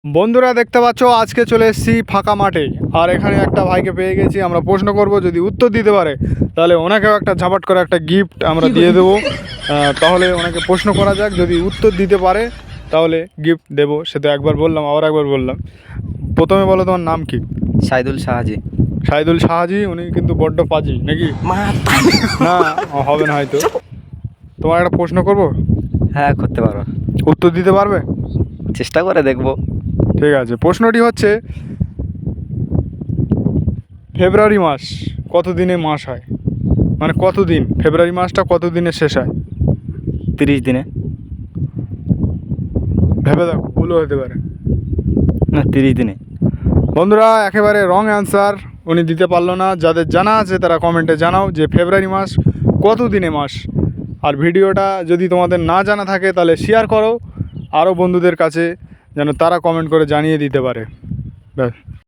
বন্ধুরা দেখতে পাচ্ছ আজকে চলে এসেছি ফাঁকা মাঠে। আর এখানে একটা ভাইকে পেয়ে গেছি, আমরা প্রশ্ন করব, যদি উত্তর দিতে পারে তাহলে ওনাকেও একটা ঝাপাট করে একটা গিফট আমরা দিয়ে দেবো। তাহলে ওনাকে প্রশ্ন করা যাক, যদি উত্তর দিতে পারে তাহলে গিফট দেবো। সে তো একবার বললাম, আবার একবার বললাম। প্রথমে বলো তোমার নাম কি? সাইদুল সাহাজি। সাইদুল সাহাজি। উনি কিন্তু বড্ড পাজি নাকি? না, হবে না হয়তো। তোমার একটা প্রশ্ন করব? হ্যাঁ, করতে পারো। উত্তর দিতে পারবে? চেষ্টা করে দেখবো। ঠিক আছে, প্রশ্নটি হচ্ছে ফেব্রুয়ারি মাস কত দিনে মাস হয়? মানে কত দিন, ফেব্রুয়ারি মাসটা কত দিনে শেষ হয়? 30 দিনে। ভেবে দেখো, ভুলও হতে পারে। না, 30 দিনে। বন্ধুরা একেবারে রং অ্যান্সার, উনি দিতে পারলো না। যাদের জানা আছে তারা কমেন্টে জানাও যে ফেব্রুয়ারি মাস কত দিনে মাস। আর ভিডিওটা যদি তোমাদের না জানা থাকে তাহলে শেয়ার করো আরও বন্ধুদের কাছে, যেন তারা কমেন্ট করে জানিয়ে দিতে পারে। ব্যাস।